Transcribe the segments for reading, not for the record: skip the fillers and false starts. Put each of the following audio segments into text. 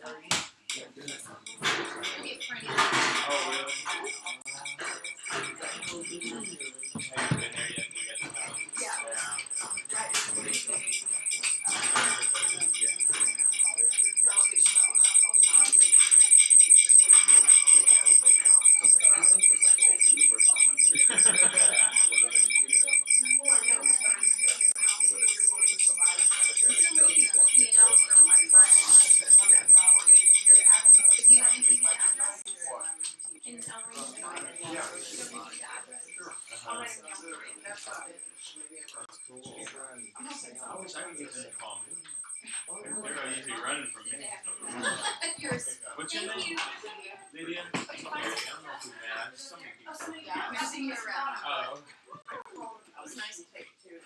Oh, really? Have you been there yet? You guys have? I wish I could get them to call me. They're usually running from me. What's your name? Lydia? I'm not too mad. I just so many people. Oh. That was nice to take too.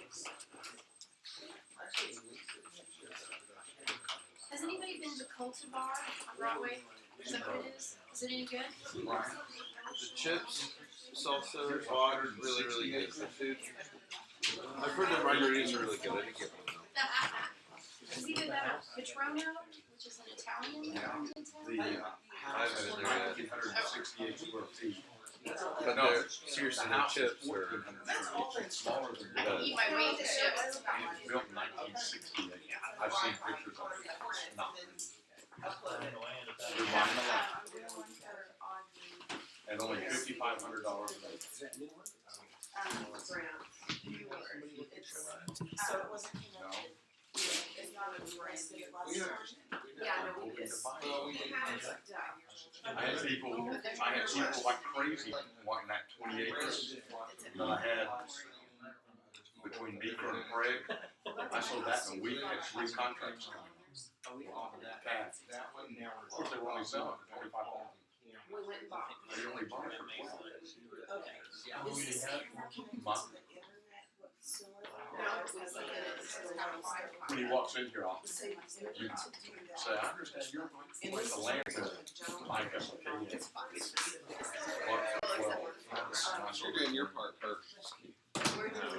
Has anybody been to Cultivar on Broadway? Is that what it is? Is it any good? Right. The chips, salsa, water, really, really good. The food. I've heard the margaritas are really good. I didn't get one though. It's either that or Patrono, which is an Italian town. The I've been there. 168 square feet. But no, seriously, the chips are. I can eat my weight in chips. Built in 1968. I've seen pictures of it. It's not. And only $5,500 a day. So it wasn't connected. It's not a rest of last version. Yeah, no, we did. I had people like crazy wanting that 20 acres that I had between Beaker and Craig. I sold that in a week. I had 3 contracts coming. Of course, they were only selling for $2,500. We went and bought. They only bought it for $12. Okay. Is this Month. When he walks in here, I'll say, I understand you're going to the land to Mike. I said, okay, You're doing your part first.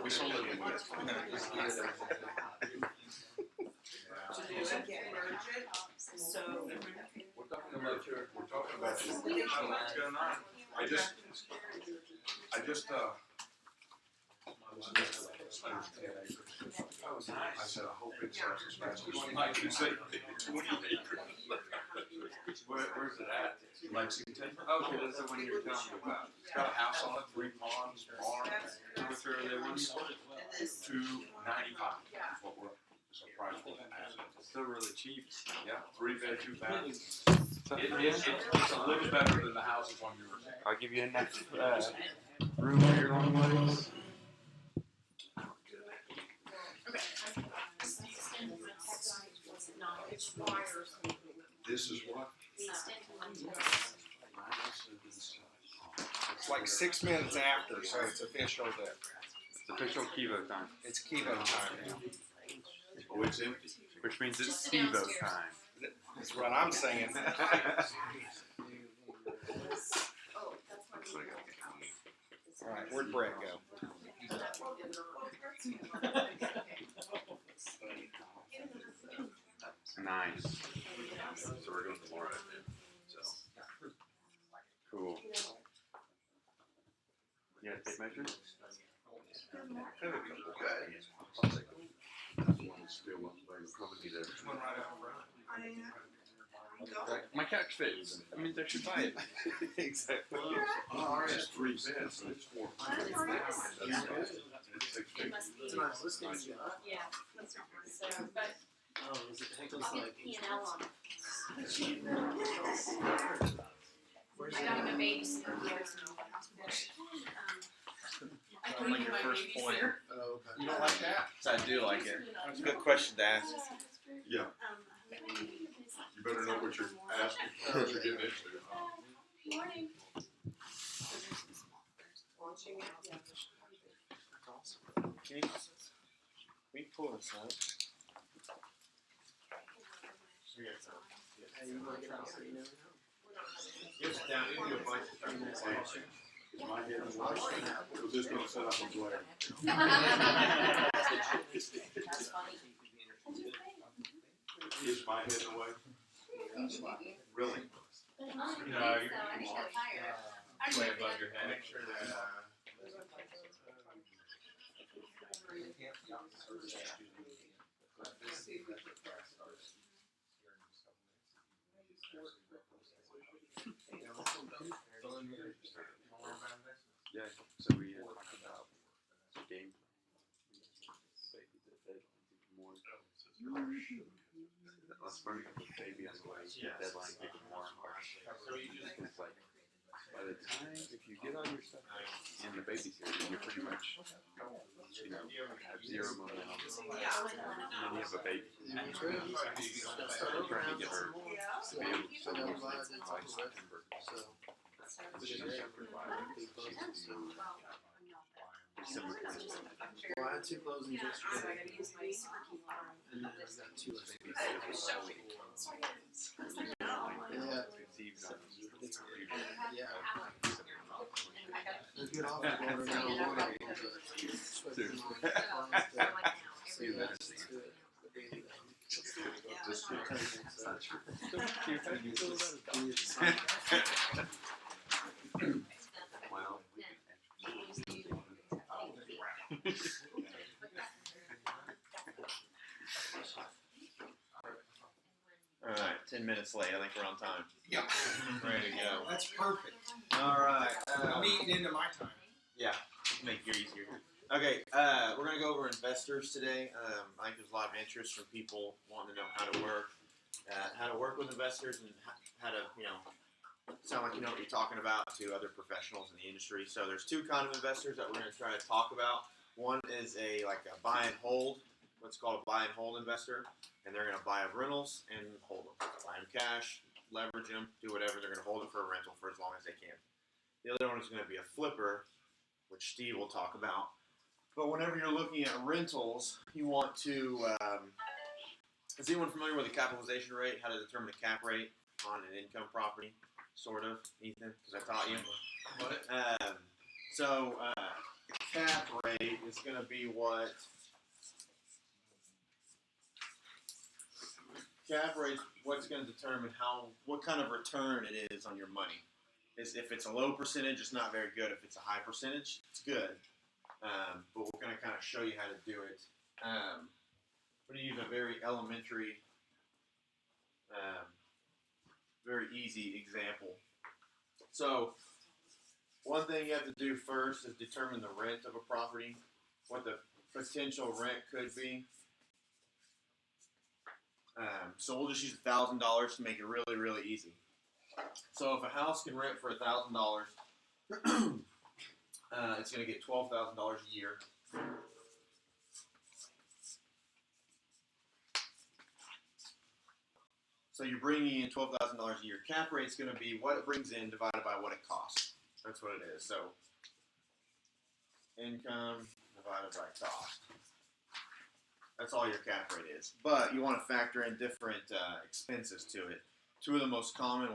we sold it in So we're talking about what's going on. I just I said, I hope it's as fast as Mike can say 20 acres. Where's it at? Lexington. Okay, that's the one you were telling me about. It's got a house on it, 3 ponds, barn. What's the other one? $295 is what we're surprised with. Still really cheap. Yeah, 3-bed, 2 baths. It's a little better than the houses on yours. I'll give you enough room for your long legs. This is what? It's like 6 minutes after, so it's official that It's official Kevo time. it's Kevo time now. Oh, it's empty. Which means it's Kevo time. That's what I'm saying. Alright, where'd Brett go? Nice. So we're doing the Laura then. So cool. You gotta take measures? My couch fits. That means I should buy it. Exactly. It's 3 beds, so it's 4. Yeah. So, but I'll get the P&L on it. I got him a babysitter. I can Like use your my first point. babysitter. You don't like that? I do like it. It's a good question to ask. Yeah. You better know what you're asking, what you're getting into. Morning. Can we pull this up? My head is worse. It was just gonna set up a glare. That's funny. Is my head away? Really? No, you're way above your head. Make sure that, Yeah, so we had talked about game plan. Baby, the deadline's even more harsh. Let's bring up the baby on the way. The deadline's even more harsh. It's like, by the time, if you get all your stuff in the baby's here, you're pretty much, have zero momentum. And then you have a baby. So we're trying to get her to be able to send those things by September. She's chapter 5. She's due December 27th. Well, I had 2 closings yesterday, and then I got 2 babies. Yeah. Yeah. There's good offers going around on one of them, but See you then. Just well, all right, 10 minutes late. I think we're on time. Yeah. Ready to go. That's perfect. All right. I'm eating into my time. Yeah, make it easier. Okay, we're gonna go over investors today. I think there's a lot of interest from people wanting to know how to work with investors, and how to, sound like you know what you're talking about to other professionals in the industry. So there's 2 kind of investors that we're gonna try to talk about. One is a buy and hold, what's called a buy and hold investor, and they're gonna buy up rentals and hold them, buy them cash, leverage them, do whatever. They're gonna hold it for a rental for as long as they can. The other one is gonna be a flipper, which Steve will talk about. But whenever you're looking at rentals, you want to, is anyone familiar with the capitalization rate, how to determine a cap rate on an income property? Sort of, Ethan, because I taught you. What? So, the cap rate is going to be what? Cap rate is what's going to determine what kind of return it is on your money. If it's a low percentage, it's not very good. If it's a high percentage, it's good. But we're going to kind of show you how to do it. We're going to use a very elementary, very easy example. So, one thing you have to do first is determine the rent of a property, what the potential rent could be. So we'll just use $1,000 to make it really, really easy. So if a house can rent for $1,000, it's going to get $12,000 a year. So you're bringing in $12,000 a year. Cap rate's going to be what it brings in divided by what it costs. That's what it is. So income divided by cost. That's all your cap rate is. But you want to factor in different expenses to it. 3 of the most common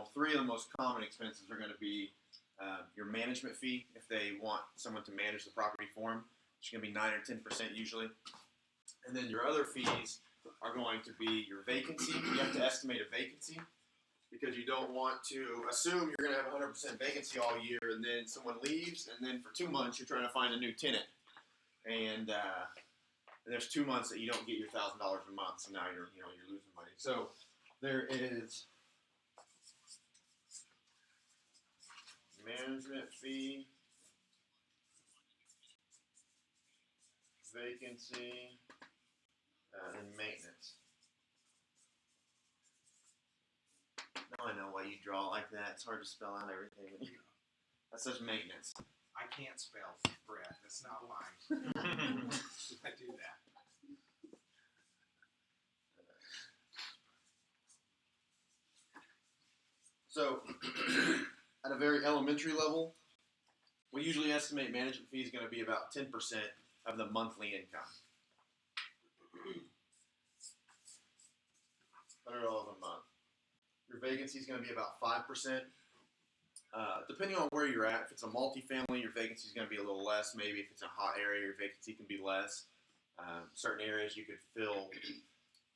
expenses are going to be your management fee, if they want someone to manage the property for them. It's going to be 9 or 10% usually. And then your other fees are going to be your vacancy. You have to estimate a vacancy, because you don't want to assume you're going to have 100% vacancy all year, and then someone leaves, and then for 2 months you're trying to find a new tenant. And there's 2 months that you don't get your $1,000 a month, so now you're losing money. So there is management fee, vacancy, and maintenance. Now I know why you draw like that. It's hard to spell out everything. That says maintenance. I can't spell, Brett. That's not mine. I do that. So, at a very elementary level, we usually estimate management fee is going to be about 10% of the monthly income. $100 a month. Your vacancy is going to be about 5%. Depending on where you're at, if it's a multifamily, your vacancy is going to be a little less. Maybe if it's a hot area, your vacancy can be less. Certain areas you could fill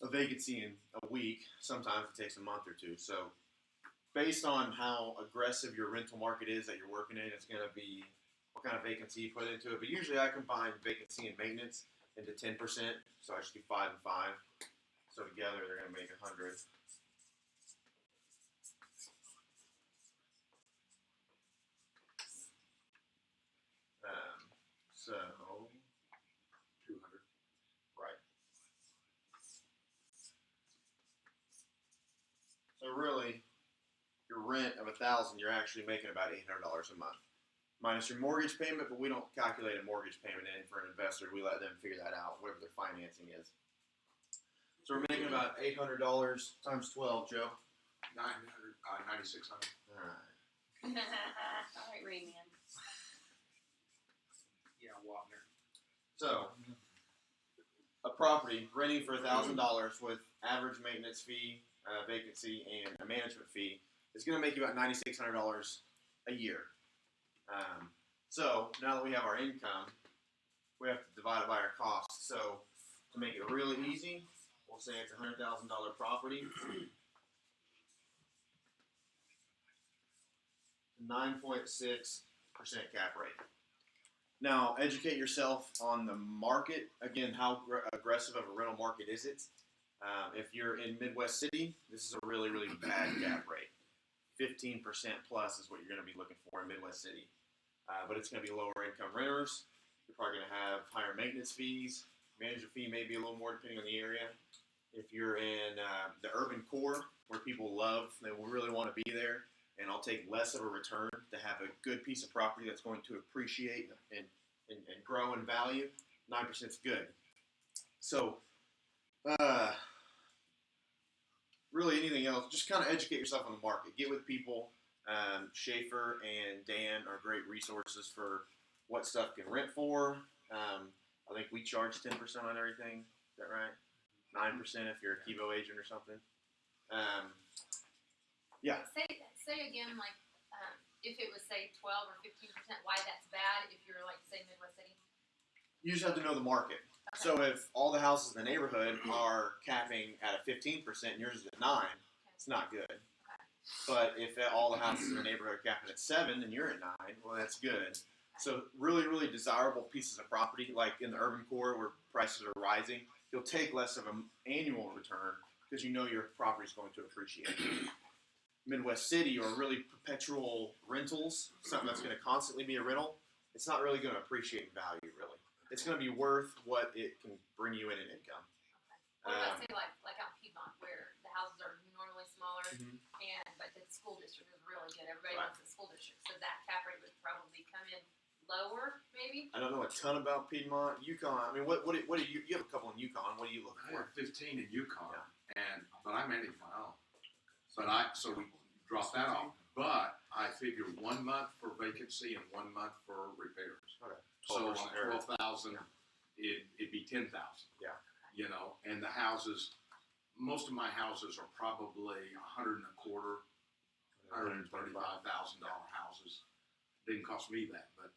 a vacancy in a week. Sometimes it takes a month or two. So based on how aggressive your rental market is that you're working in, it's going to be what kind of vacancy you put into it. But usually I combine vacancy and maintenance into 10%. So I just do 5 and 5. So together they're going to make 100. So 200. right. So really, your rent of 1,000, you're actually making about $800 a month, minus your mortgage payment. But we don't calculate a mortgage payment in for an investor. We let them figure that out, whatever their financing is. So we're making about $800 times 12, Joe. 900, 9,600. All right. All right, Rayman. Yeah, Wapner. So a property renting for $1,000 with average maintenance fee, vacancy, and a management fee is going to make you about $9,600 a year. So now that we have our income, we have to divide it by our costs. So to make it really easy, we'll say it's a $100,000 property. 9.6% cap rate. Now, educate yourself on the market. Again, how aggressive of a rental market is it? If you're in Midwest City, this is a really, really bad cap rate. 15% plus is what you're going to be looking for in Midwest City. But it's going to be lower income renters. You're probably going to have higher maintenance fees. Management fee may be a little more depending on the area. If you're in the urban core where people love, they really want to be there, and I'll take less of a return to have a good piece of property that's going to appreciate and grow in value, 9% is good. So, really anything else, just kind of educate yourself on the market. Get with people. Schaefer and Dan are great resources for what stuff can rent for. I think we charge 10% on everything. Is that right? 9% if you're a Kevo agent or something. Yeah. Say again, like, if it was, say, 12 or 15%, why that's bad if you're, like, say, Midwest City? You just have to know the market. Okay. So if all the houses in the neighborhood are capping at a 15% and yours is at 9, it's not good. Okay. But if all the houses in the neighborhood are capping at 7 and you're at 9, well, that's good. So really, really desirable pieces of property, like in the urban core where prices are rising, you'll take less of an annual return because you know your property is going to appreciate. Midwest City or really perpetual rentals, something that's going to constantly be a rental, it's not really going to appreciate in value, really. It's going to be worth what it can bring you in income. What about, say, like out Piedmont, where the houses are normally smaller, but the school district is really good. Everybody wants the school district, so that cap rate would probably come in lower, maybe? I don't know a ton about Piedmont. Yukon, I mean, what do you have a couple in Yukon. What do you look I for? have 15 in Yukon, Yeah. but I manage my own. So we drop that off. But I figure 1 month for vacancy and 1 month for repairs. Okay. So on 12%. 12,000, it'd be 10,000. Yeah. You know, and the houses, most of my houses are probably $125,000, $135,000 houses. Didn't cost me that, but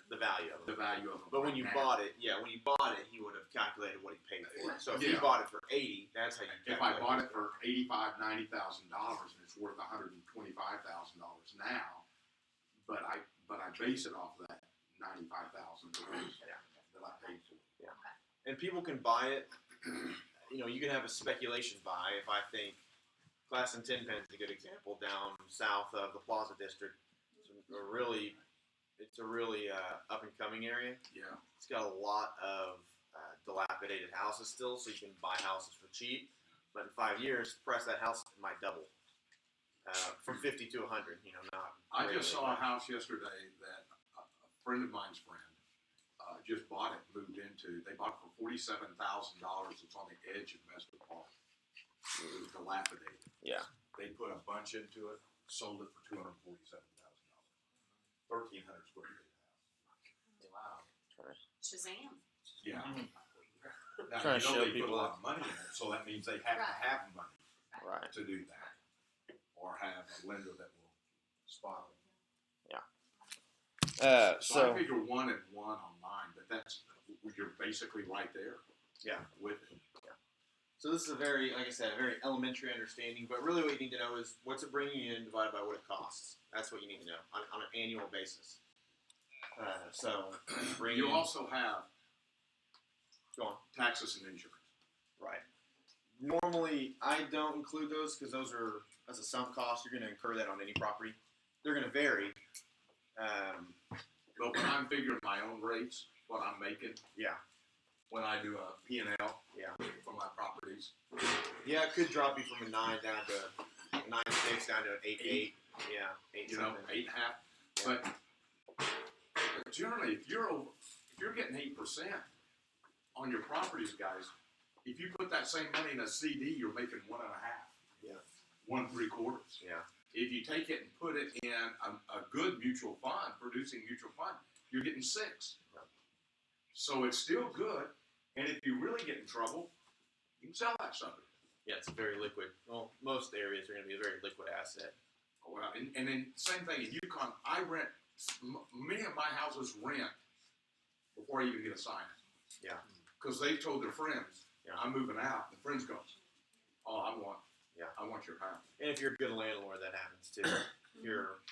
The value of it. the value of them. But when you now. bought it, he would have calculated what he paid for it. So if you Yeah. bought it for 80, that's how you If I bought it for $85,000, $90,000 and it's worth $125,000 now, but I base it off of that $95,000 that I paid for. Yeah. And people can buy it. You know, you can have a speculation buy. If I think Class and 10 Penn is a good example down south of the Plaza District. It's a really up and coming area. Yeah. It's got a lot of dilapidated houses still, so you can buy houses for cheap. But in 5 years, the price of that house might double from 50 to 100. You know, not. I really just saw a house yesterday that a friend of mine's friend just bought it, moved into. They bought it for $47,000. It's on the edge of Mesquite Park. It was dilapidated. Yeah. They put a bunch into it, sold it for $247,000. 1,300 square feet house. Wow. Shazam. Yeah. Now, Trying to show they put people a lot of money in it, so that means they have to have money Right. to do that, or have a lender that will spot it. So I figure 1 and 1 on mine, but you're basically right there. Yeah. With it. So So this is a very, like I said, a very elementary understanding. But really, what you need to know is what's it bringing you in divided by what it costs. That's what you need to know on an annual basis. So You also have go on. taxes and insurance. Right. Normally, I don't include those because that's a sunk cost. You're going to incur that on any property. They're going to vary. But when I'm figuring my own rates, what I'm making, Yeah. when I do a P&L Yeah. for my properties, Yeah, it could drop you from a 9 down to 9.6 down to an 8.8. Yeah, 8 you know, something. 8.5. Yeah. But generally, if you're getting 8% on your properties, guys, if you put that same money in a CD, you're making 1.5. Yeah. 1.75. Yeah. If you take it and put it in a good mutual fund, producing mutual fund, you're getting 6. Yeah. So it's still good. And if you really get in trouble, you can sell that sucker. Yeah, it's very liquid. Well, most areas are going to be a very liquid asset. Well, and then same thing in Yukon. I rent. Many of my houses rent before I even get a sign. Yeah. Because they've told their friends, Yeah. I'm moving out. The friends go, oh, I want your house. And if you're a good landlord, that happens too.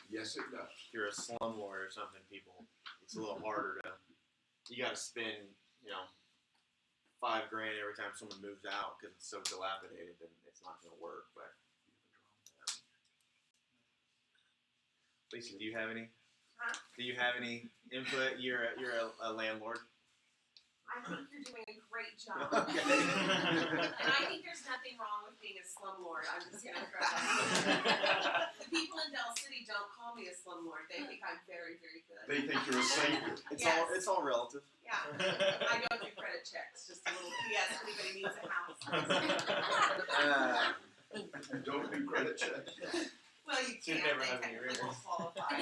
Yes, it does. If you're a slumlord or something, it's a little harder to. You got to spend, $5,000 every time someone moves out because it's so dilapidated, then it's not going to work. But Lisa, do you have any? Huh? Do you have any input? You're a landlord. I think you're doing a great job. Okay. And I think there's nothing wrong with being a slumlord. I'm just going to throw that. The people in Del City don't call me a slumlord. They think I'm very, very good. They think you're a savior. It's all relative. Yeah. I don't do credit checks. Just a little PS if anybody needs a house. You don't do credit checks. Well, you Should can't. never They have any technically won't qualify.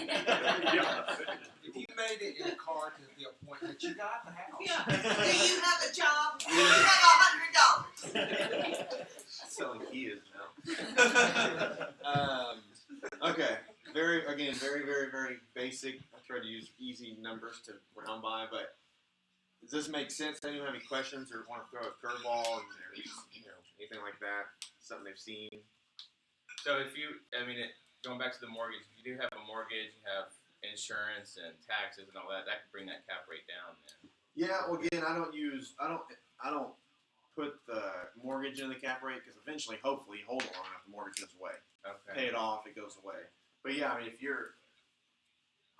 Yeah. If you made it in a car to the appointment, you got the house. Yeah. Do you have a job? Do you have $100? Selling Kias now. Okay. Very, very, very basic. I try to use easy numbers to round by, but does this make sense? Anyone have any questions or want to throw a curveball or anything like that? Something they've seen? So going back to the mortgage, if you do have a mortgage, you have insurance and taxes and all that, that could bring that cap rate down then. Yeah. Well, again, I don't put the mortgage in the cap rate because eventually, hopefully, you hold it long enough, the mortgage goes away. Okay. Pay it off, it goes away. But yeah, if you're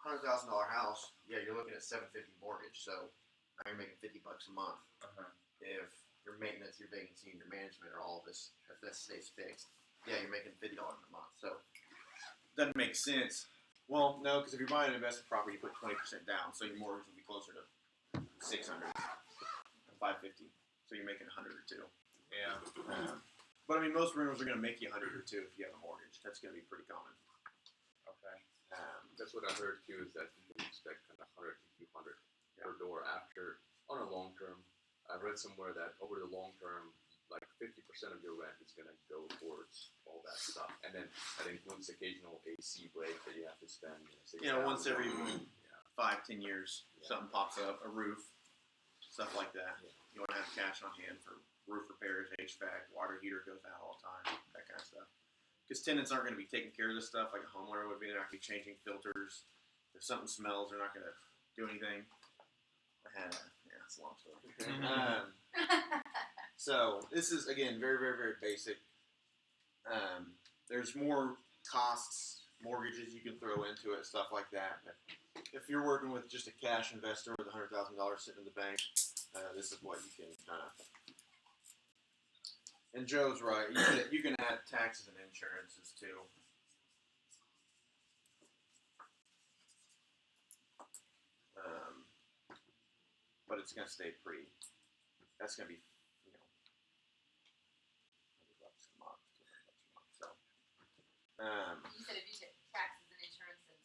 $100,000 house, yeah, you're looking at $750 mortgage. So now you're making $50 a month. Uh-huh. If your maintenance, your vacancy, and your management are all of this, if this stays fixed, yeah, you're making $50 a month. So doesn't make sense. Well, no, because if you're buying an investment property, you put 20% down, so your mortgage will be closer to $600, $550. So you're making $100 or $200. Yeah. But most rentals are going to make you $100 or $200 if you have a mortgage. That's going to be pretty common. Okay. That's what I heard too, is that you can expect kind of 100 to 200 per door after, on a long term. I read somewhere that over the long term, like 50% of your rent is going to go towards all that stuff. And then that includes occasional AC break that you have to spend. Once every Yeah. 5-10 years, Yeah. something pops up, a roof, stuff like that. Yeah. You want to have cash on hand for roof repairs, HVAC, water heater goes out all the time, that kind of stuff. Because tenants aren't going to be taking care of this stuff like a homeowner would be. They're not going to be changing filters. If something smells, they're not going to do anything. It's a long story. So this is, again, very, very, very basic. There's more costs, mortgages you can throw into it, stuff like that. But if you're working with just a cash investor with $100,000 sitting in the bank, this is what you can kind of. And Joe's right. You can add taxes and insurances too. But it's going to stay pretty. That's going to be, $100 a month, $200 a month. So. You said if you take taxes and insurance and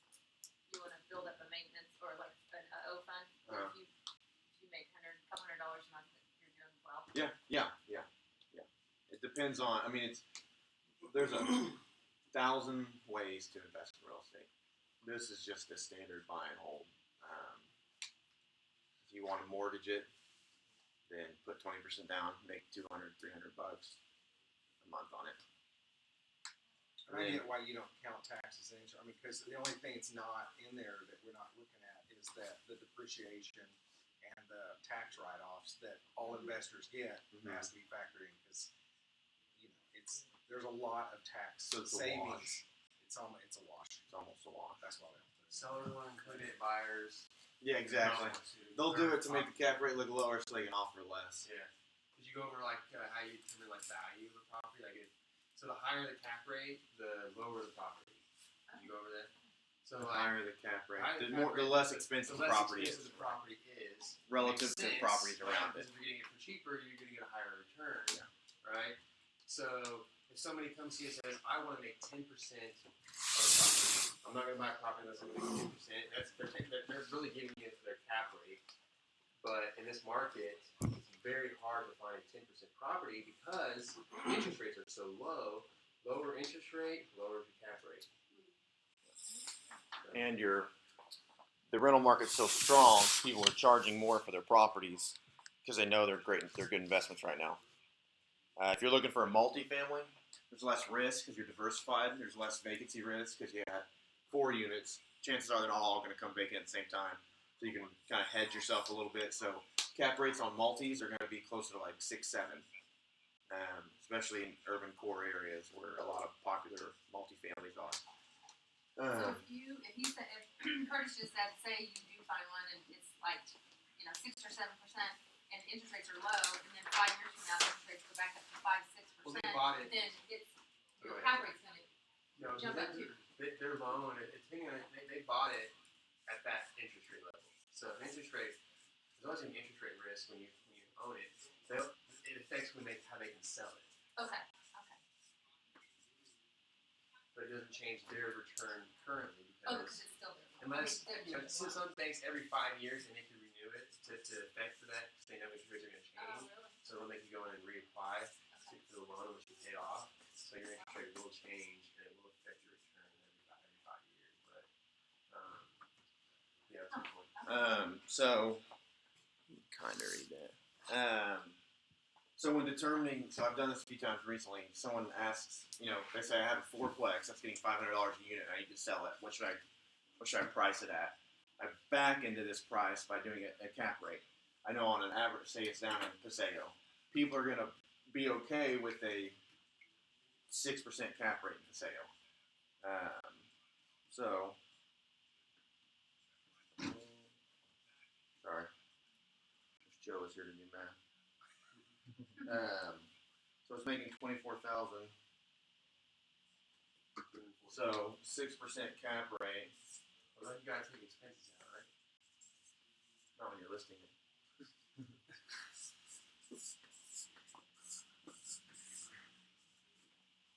you want to build up a maintenance or like an O fund, if you make $100 a month, you're doing well. Yeah. It depends on. There's 1,000 ways to invest in real estate. This is just a standard buy and hold. If you want to mortgage it, then put 20% down, make $200, $300. month on it. And I get why you don't count taxes in. I mean, because the only thing it's not in there that we're not looking at is that the depreciation and the tax write-offs that all investors get has to be factored in because there's a lot of tax So it's a savings. wash. It's a wash. It's almost a wash. That's why we don't put it. Sellers will include it, buyers. Yeah, exactly. They'll do it to make the cap rate look lower so they can offer less. Yeah. Did you go over like how you determine like value of a property? So the higher the cap rate, the lower the property. Did you go over that? So The like higher the cap rate, higher the cap the rate, less expensive the property is. the property is Relative makes to sense, properties right? around it. Because if you're getting it for cheaper, you're going to get a higher return. Yeah. Right. So if somebody comes to you and says, "I want to make 10% on a property. I'm not going to buy a property unless I'm making 10%." They're really giving you their cap rate. But in this market, it's very hard to find a 10% property because interest rates are so low. Lower interest rate, lower the cap rate. And the rental market's so strong, people are charging more for their properties because they know they're good investments right now. If you're looking for a multifamily, there's less risk because you're diversified. There's less vacancy risk because you have 4 units. Chances are they're not all going to come vacant at the same time, so you can kind of hedge yourself a little bit. So cap rates on multis are going to be closer to like 6, 7. Especially in urban core areas where a lot of popular multifamilies are. So if Curtis just said, say you do find one and it's like, 6 or 7%, and interest rates are low, and then 5 years from now, interest rates go back up to 5, 6%, Well, they bought it. then your Go ahead. cap rate's gonna No, jump up too. their loan, depending on they bought it at that interest rate level. So interest rate, there's always an interest rate risk when you own it. It affects how they can sell it. Okay. But it doesn't change their return currently Oh, because because it's still there. unless I mean, they're doing it. some banks every 5 years they make you renew it to affect for that because they know interest rates are going to change. Oh, really? So they'll make you go in and reapply to the loan which you paid off. So your interest rate will change and it will affect your return every 5 years. But yeah, that's the point. So kind of read that. So when determining, so I've done this a few times recently. Someone asks, they say I have a 4-plex that's getting $500 a unit. I need to sell it. What should I price it at? I back into this price by doing a cap rate. I know on an average, say it's down in Paseo, people are gonna be okay with a 6% cap rate in Paseo. Sorry, Joe is here to do math. So it's making 24,000. So 6% cap rate. Well, you gotta take expenses out, right? Not when you're listing it.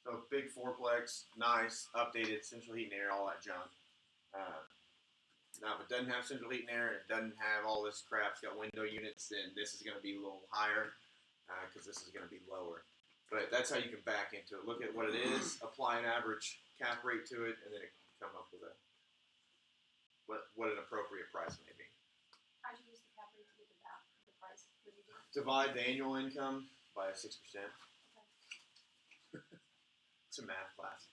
So big 4-plex, nice, updated, central heat and air, all that junk. Now if it doesn't have central heat and air and it doesn't have all this crap, it's got window units, then this is going to be a little higher because this is going to be lower. But that's how you can back into it. Look at what it is, apply an average cap rate to it, and then it can come up with what an appropriate price may be. How'd you use the cap rate to get the price? What did you do? Divide the annual income by a 6%. It's a math class.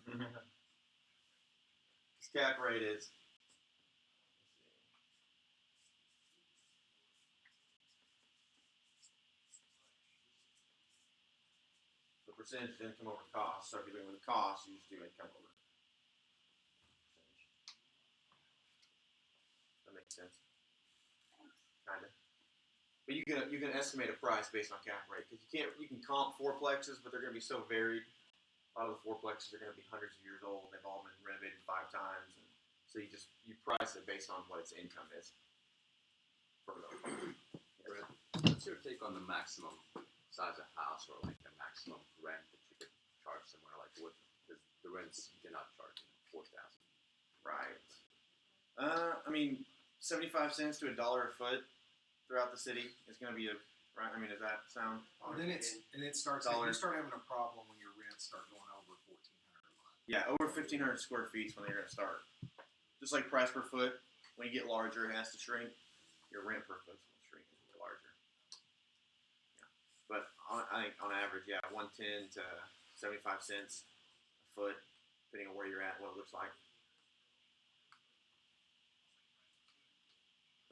This cap rate is. The percentage of income over cost. So if you're doing the cost, you just do income over percentage. That makes sense. Kinda. But you can estimate a price based on cap rate because you can comp 4-plexes, but they're going to be so varied. A lot of the 4-plexes are going to be hundreds of years old. They've all been renovated 5 times, and so you price it based on what its income is. What's your take on the maximum size of house or like the maximum rent that you could charge somewhere? Like what? Because the rents you cannot charge $4,000. Right. 75 cents to $1 a foot throughout the city is going to be right. I mean, does that sound? And then you start having a problem when your rents start going over 1,400 a month. Yeah, over 1,500 square feet is when they're going to start. Just like price per foot, when you get larger, it has to shrink. Your rent per foot will shrink as you get larger. Yeah, but I think on average, yeah, 110 to 75 cents a foot, depending on where you're at, what it looks like.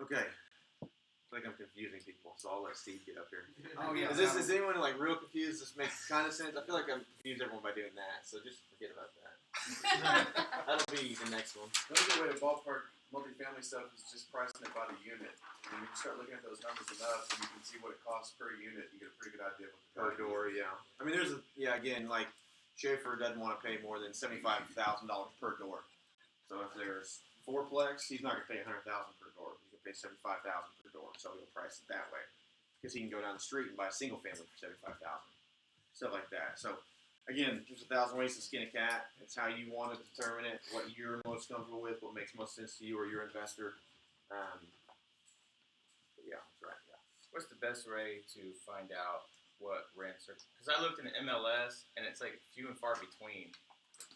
Okay. I feel like I'm confusing people, so I'll let Steve get up here. Oh yeah. Is anyone like real confused? This makes kind of sense. I feel like I'm confused everyone by doing that, so just forget about that. That'll be the next one. Another good way to ballpark multifamily stuff is just pricing it by the unit. And when you start looking at those numbers enough, and you can see what it costs per unit, you get a pretty good idea of what the Per value door, yeah. I mean, again, like Schaefer doesn't want to pay more than $75,000 per door. So if there's fourplex, he's not going to pay $100,000 per door. He can pay $75,000 per door. So he'll price it that way because he can go down the street and buy a single family for $75,000, stuff like that. So again, there's 1,000 ways to skin a cat. It's how you want to determine it, what you're most comfortable with, what makes most sense to you or your investor. But yeah, that's right. Yeah. What's the best way to find out what rents are? Because I looked in the MLS and it's like few and far between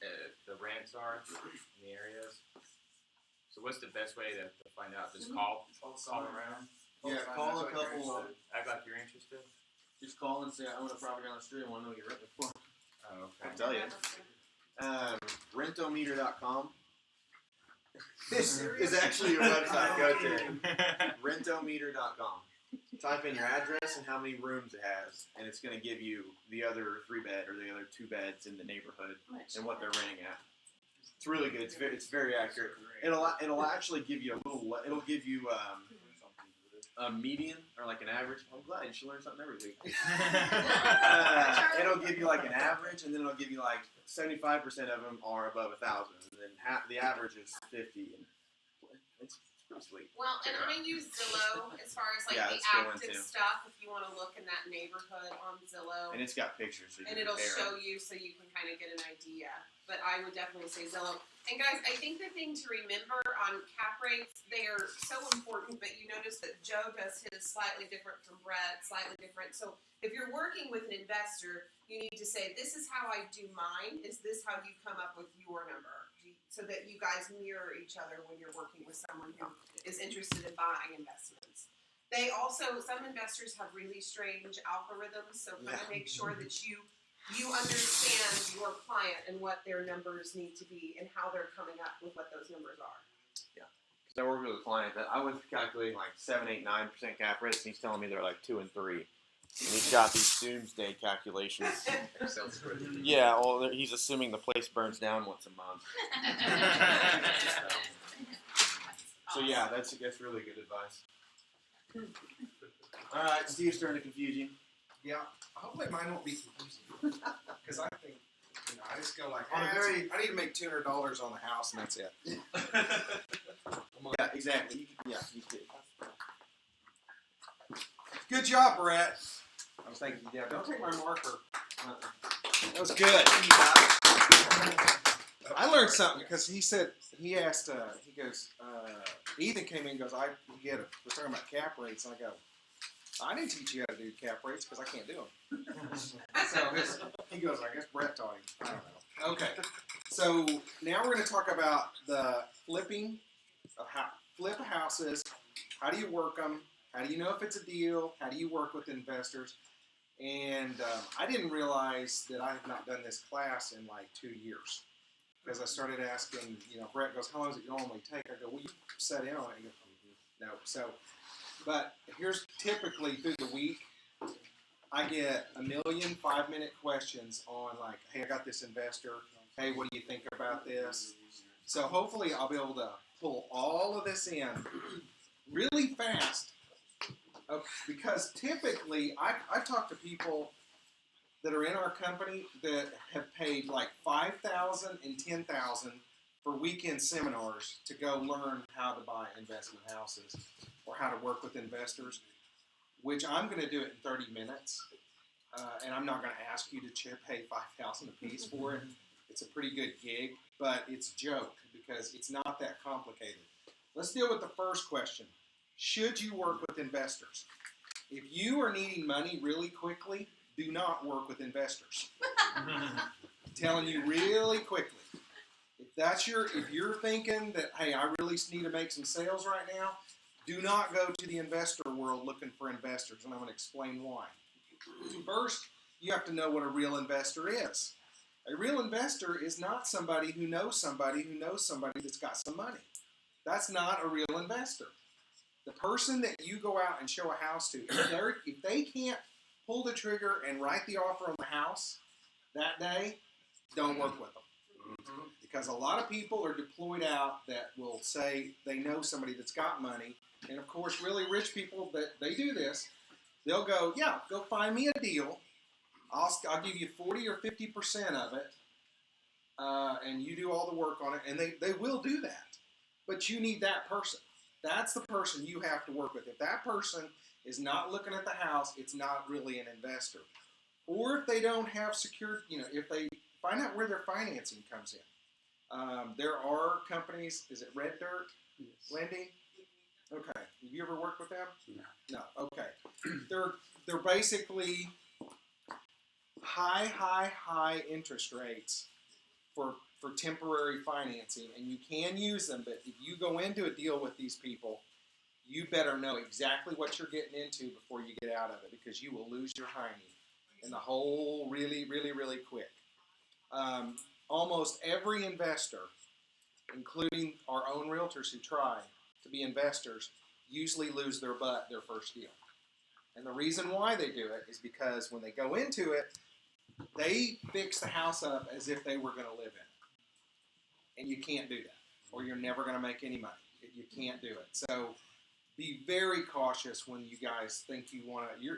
the rents are in the areas. So what's the best way to find out? Just call around. Yeah, call a couple. Act like you're interested. Just call and say I own a property down the street. I want to know what you're renting for. Oh, okay. I'll tell you. Rentometer.com. This is actually a website. Go to rentometer.com. Type in your address and how many rooms it has, and it's going to give you the other 3-bed or the other 2 beds in the neighborhood and what they're renting at. It's really good. It's very accurate. It'll actually give you a little. It'll give you a median or like an average. I'm glad you should learn something every week. It'll give you like an average, and then it'll give you like 75% of them are above 1,000, and then the average is 50. And it's pretty sweet. Well, and I use Zillow as far as like Yeah, the that's a good one, active too. stuff. If you want to look in that neighborhood on Zillow, And it's got pictures, so you and can it'll compare show them. you so you can kind of get an idea. But I would definitely say Zillow. And guys, I think the thing to remember on cap rates, they are so important, but you notice that Joe does his slightly different from Brett, slightly different. So if you're working with an investor, you need to say, this is how I do mine. Is this how you come up with your number? So that you guys mirror each other when you're working with someone who is interested in buying investments. They also, some investors have really strange algorithms, so kind of make sure that you understand your client and what their numbers need to be and how they're coming up with what those numbers are. Yeah. Because I worked with a client that I was calculating like 7, 8, 9% cap rates, and he's telling me they're like 2 and 3. And he's got these doomsday calculations. Excel spreadsheet. Yeah, well, he's assuming the place burns down once a month. So yeah, that's really good advice. All right, Steve's starting to confuse you. Yeah, hopefully mine won't be confusing. Because I think, I just go like, I need to make $200 on the house, and that's it. Yeah, exactly. Yeah, you did. Good job, Brett. I was thinking, yeah, don't take my marker. That was good. I learned something because he asked, he goes, Ethan came in and goes, we're talking about cap rates, and I go, I didn't teach you how to do cap rates because I can't do them. So he goes, I guess Brett taught him. I don't know. Okay. So now we're going to talk about the flipping of flip houses. How do you work them? How do you know if it's a deal? How do you work with investors? And I didn't realize that I have not done this class in like 2 years. Because I started asking, Brett goes, how long does it normally take? I go, well, you set in on it. He goes, no. So, but here's typically through the week, I get 1 million 5-minute questions on like, hey, I got this investor. Hey, what do you think about this? So hopefully I'll be able to pull all of this in really fast. Because typically I talk to people that are in our company that have paid like $5,000 and $10,000 for weekend seminars to go learn how to buy investment houses or how to work with investors, which I'm going to do it in 30 minutes. And I'm not going to ask you to pay $5,000 a piece for it. It's a pretty good gig, but it's a joke because it's not that complicated. Let's deal with the first question. Should you work with investors? If you are needing money really quickly, do not work with investors. I'm telling you really quickly. If you're thinking that, hey, I really need to make some sales right now, do not go to the investor world looking for investors, and I'm going to explain why. First, you have to know what a real investor is. A real investor is not somebody who knows somebody who knows somebody that's got some money. That's not a real investor. The person that you go out and show a house to, if they can't pull the trigger and write the offer on the house that day, don't work with them. Because a lot of people are deployed out that will say they know somebody that's got money. And of course, really rich people, that they do this, they'll go, yeah, go find me a deal. I'll give you 40 or 50% of it, and you do all the work on it. And they will do that. But you need that person. That's the person you have to work with. If that person is not looking at the house, it's not really an investor. Or if they don't have secured, if they find out where their financing comes in. There are companies, is it Red Dirt Lending? Okay. Have you ever worked with them? No. Okay. They're basically high interest rates for temporary financing, and you can use them, but if you go into a deal with these people, you better know exactly what you're getting into before you get out of it, because you will lose your hiney in the hole really, really, really quick. Almost every investor, including our own realtors who try to be investors, usually lose their butt their first deal. And the reason why they do it is because when they go into it, they fix the house up as if they were going to live in it. And you can't do that, or you're never going to make any money. You can't do it. So be very cautious when you guys think you want to.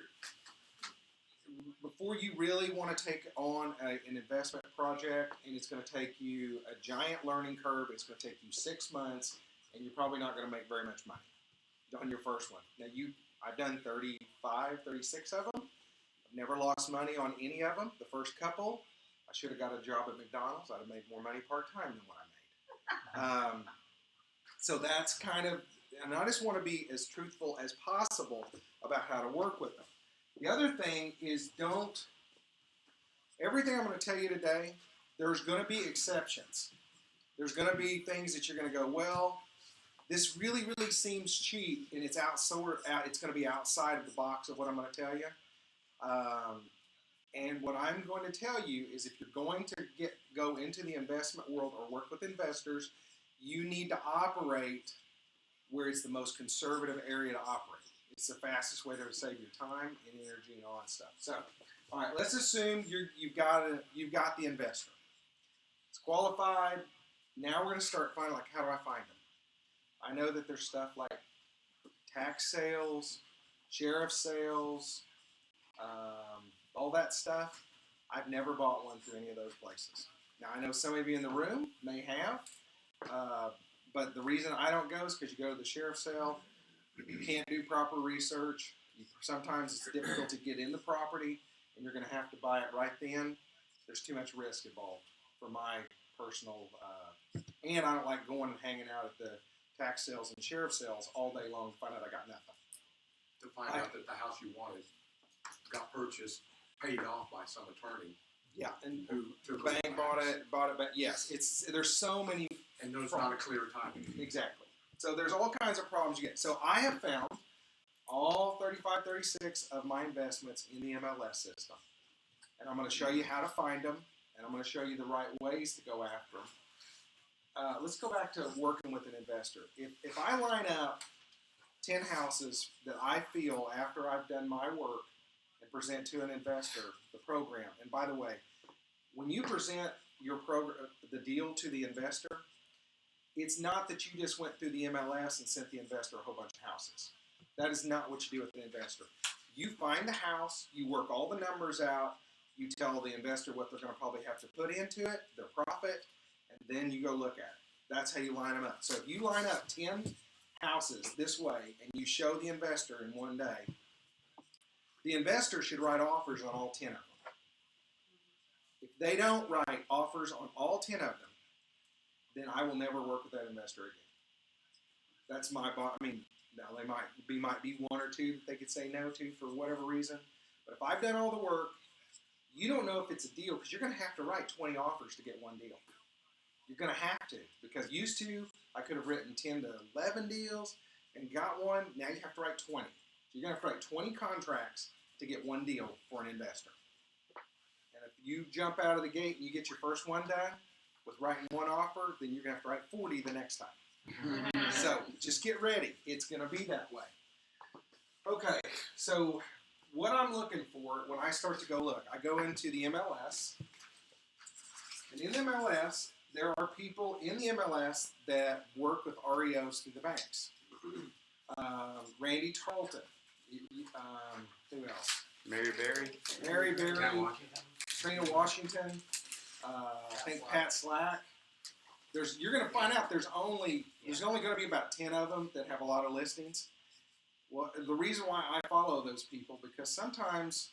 Before you really want to take on an investment project, and it's going to take you a giant learning curve. It's going to take you 6 months, and you're probably not going to make very much money on your first one. Now, I've done 35, 36 of them. I've never lost money on any of them. The first couple, I should have got a job at McDonald's. I'd have made more money part-time than what I made. So that's kind of, and I just want to be as truthful as possible about how to work with them. The other thing is everything I'm going to tell you today, there's going to be exceptions. There's going to be things that you're going to go, well, this really, really seems cheap, and it's it's going to be outside of the box of what I'm going to tell you. And what I'm going to tell you is if you're going to go into the investment world or work with investors, you need to operate where it's the most conservative area to operate. It's the fastest way to save your time and energy and all that stuff. So, all right, let's assume you've got the investor. It's qualified. Now we're going to start finding, like, how do I find them? I know that there's stuff like tax sales, sheriff sales, all that stuff. I've never bought one through any of those places. Now, I know some of you in the room may have, but the reason I don't go is because you go to the sheriff's sale, you can't do proper research. Sometimes it's difficult to get in the property, and you're going to have to buy it right then. There's too much risk involved for my personal, and I don't like going and hanging out at the tax sales and sheriff sales all day long to find out I got nothing. To find out that the house you wanted got purchased, paid off by some attorney. Yeah, and who the bank bought it, but yes, there's so many. And there's not a clear timing. Exactly. So there's all kinds of problems you get. So I have found all 35, 36 of my investments in the MLS system. And I'm going to show you how to find them, and I'm going to show you the right ways to go after them. Let's go back to working with an investor. If I line up 10 houses that I feel after I've done my work and present to an investor the program, and by the way, when you present your program, the deal to the investor, it's not that you just went through the MLS and sent the investor a whole bunch of houses. That is not what you do with an investor. You find the house, you work all the numbers out, you tell the investor what they're going to probably have to put into it, their profit, and then you go look at it. That's how you line them up. So if you line up 10 houses this way and you show the investor in one day, the investor should write offers on all 10 of them. If they don't write offers on all 10 of them, then I will never work with that investor again. That's my, now they might be one or two that they could say no to for whatever reason. But if I've done all the work, you don't know if it's a deal because you're going to have to write 20 offers to get one deal. You're going to have to, because used to, I could have written 10 to 11 deals and got one. Now you have to write 20. So you're going to have to write 20 contracts to get one deal for an investor. you jump out of the gate and you get your first one done with writing one offer, then you're gonna have to write 40 the next time. So just get ready. It's gonna be that way. Okay, so what I'm looking for when I start to go look, I go into the MLS, and in the MLS, there are people in the MLS that work with REOs through the banks. Randy Tarleton. Who else? Mary Berry. Mary Berry. Trina Washington. I think Pat Slack. You're going to find out there's only going to be about 10 of them that have a lot of listings. Well, the reason why I follow those people, because sometimes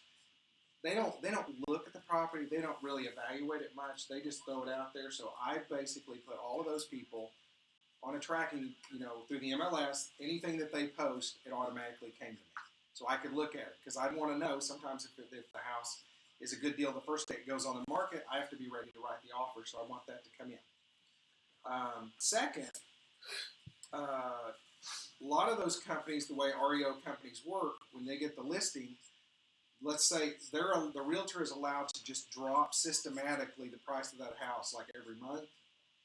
they don't look at the property, they don't really evaluate it much, they just throw it out there. So I basically put all of those people on a tracking, through the MLS. Anything that they post, it automatically came to me, so I could look at it, because I want to know sometimes if the house is a good deal the first day it goes on the market, I have to be ready to write the offer, so I want that to come in. Second, a lot of those companies, the way REO companies work, when they get the listing, let's say the realtor is allowed to just drop systematically the price of that house, like every month,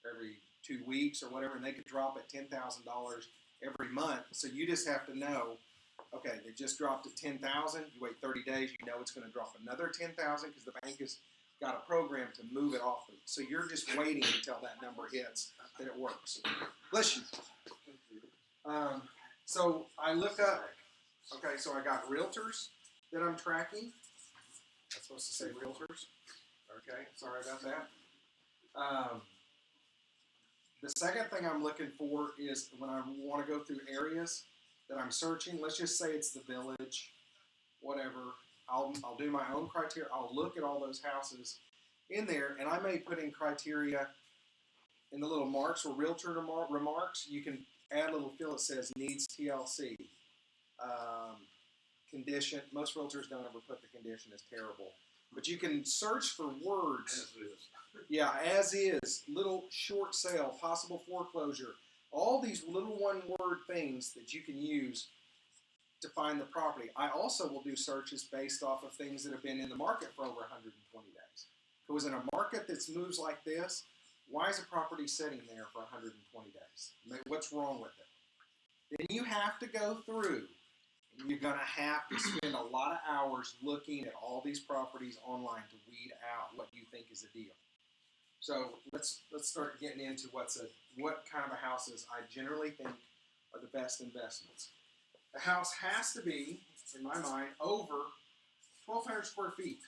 every 2 weeks or whatever, and they could drop it $10,000 every month. So you just have to know, okay, they just dropped it $10,000. You wait 30 days, you know it's going to drop another $10,000 because the bank has got a program to move it off. So you're just waiting until that number hits that it works. Bless you. So I look up. Okay, so I got realtors that I'm tracking. I'm supposed to say realtors. Okay, sorry about that. The second thing I'm looking for is when I want to go through areas that I'm searching. Let's just say it's the Village, whatever. I'll do my own criteria. I'll look at all those houses in there, and I may put in criteria in the little marks or realtor remarks. You can add a little field that says needs TLC. Condition. Most realtors don't ever put the condition as terrible. But you can search for words. Yeah, as is, little short sale, possible foreclosure. All these little one-word things that you can use to find the property. I also will do searches based off of things that have been in the market for over 120 days. Because in a market that moves like this, why is a property sitting there for 120 days? What's wrong with it? Then you have to go through. You're going to have to spend a lot of hours looking at all these properties online to weed out what you think is a deal. So let's start getting into what kind of houses I generally think are the best investments. The house has to be, in my mind, over 1,200 square feet.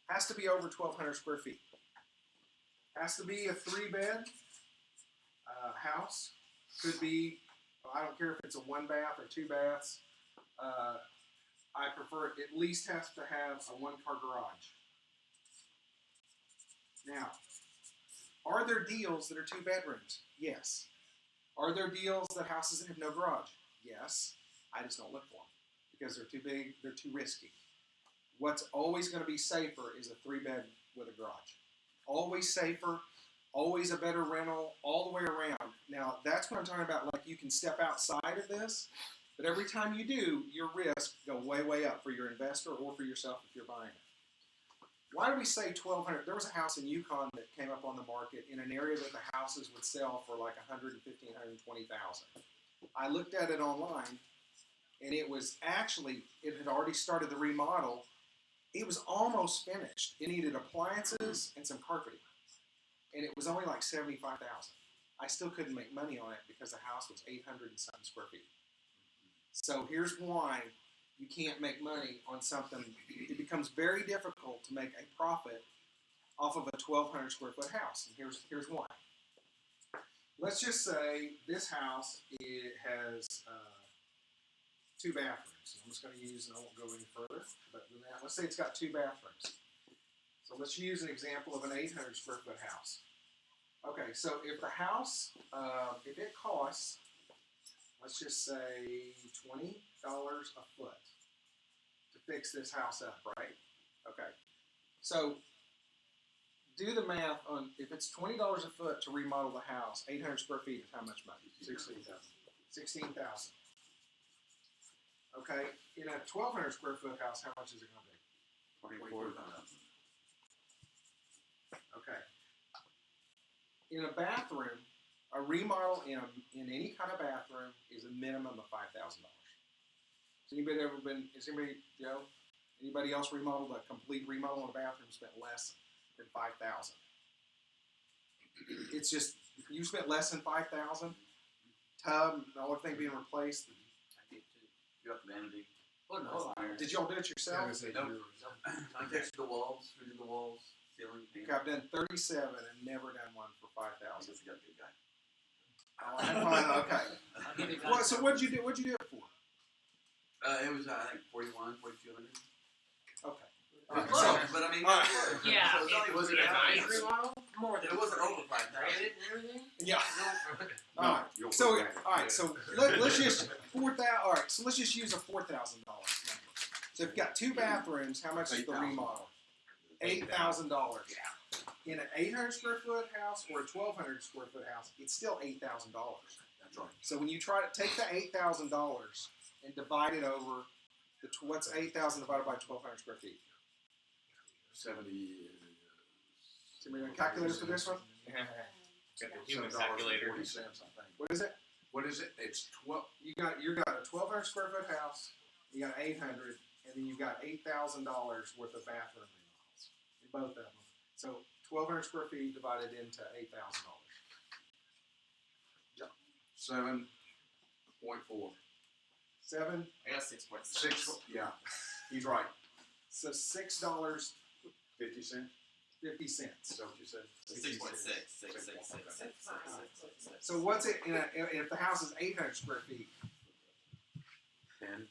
Has to be over 1,200 square feet. Has to be a 3-bed house. Could be, I don't care if it's a 1 bath or 2 baths. I prefer it at least has to have a 1-car garage. Now, are there deals that are 2 bedrooms? Yes. Are there deals that houses that have no garage? Yes. I just don't look for them because they're too big, they're too risky. What's always going to be safer is a 3-bed with a garage. Always safer, always a better rental, all the way around. Now, that's what I'm talking about. Like, you can step outside of this, but every time you do, your risk go way, way up for your investor or for yourself if you're buying it. Why do we say 1,200? There was a house in Yukon that came up on the market in an area that the houses would sell for like $115,000, $120,000. I looked at it online, and it had already started the remodel. It was almost finished. It needed appliances and some carpeting, and it was only like $75,000. I still couldn't make money on it because the house was 800 and something square feet. So here's why you can't make money on something. It becomes very difficult to make a profit off of a 1,200 square foot house. And here's why. Let's just say this house, it has 2 bathrooms. I'm just going to use, and I won't go any further, but let's say it's got 2 bathrooms. So let's use an example of an 800 square foot house. Okay, so if the house, if it costs, let's just say $20 a foot to fix this house up, right? Okay, so do the math on if it's $20 a foot to remodel the house. 800 square feet is how much money? $16,000. Okay, in a 1,200 square foot house, how much is it going to be? 24,000. in a bathroom, a remodel in any kind of bathroom is a minimum of $5,000. Has anybody ever been? Is anybody, Joe? Anybody else remodeled a complete remodel in a bathroom spent less than $5,000? It's just you spent less than $5,000. Tub and all everything being replaced. I did too. You got vanity. Oh no. Did y'all do it yourself? I fixed the walls, redid the walls, ceiling. Okay, I've done 37 and never done one for I 5,000. guess you got a good guy. Oh, I had fun. Okay. I'll give you guys. Well, so what'd you do? What'd you do it for? It was I think 41, 4,200. Okay. But, So, but I mean, all right. Yeah. So it's only Was it a nice remodel? More than It wasn't over 5,000. Granite and everything? Yeah. No, All right. you'll So, forget it. all right. So let's just 4,000. All right. So let's just use a $4,000 number. So if you've got 2 bathrooms, how much is the remodel? $8,000. In an 800 square foot house or a 1,200 square foot house, it's still $8,000. That's right. So when you try to take the $8,000 and divide it over what's 8,000 divided by 1,200 square feet? 70. Somebody got a calculator for this one? Got the human calculator. $7.40, I think. What is it? What is it? It's 12. You got a 1,200 square foot house. You got 800, and then you got $8,000 worth of bathroom remodels in both of them. So 1,200 square feet divided into $8,000. 7.4. 7. I got 6.6. 6. Yeah, he's right. So $6.50. 50 cents. Is that what you said? 6.6. So what's it if the house is 800 square feet? 10.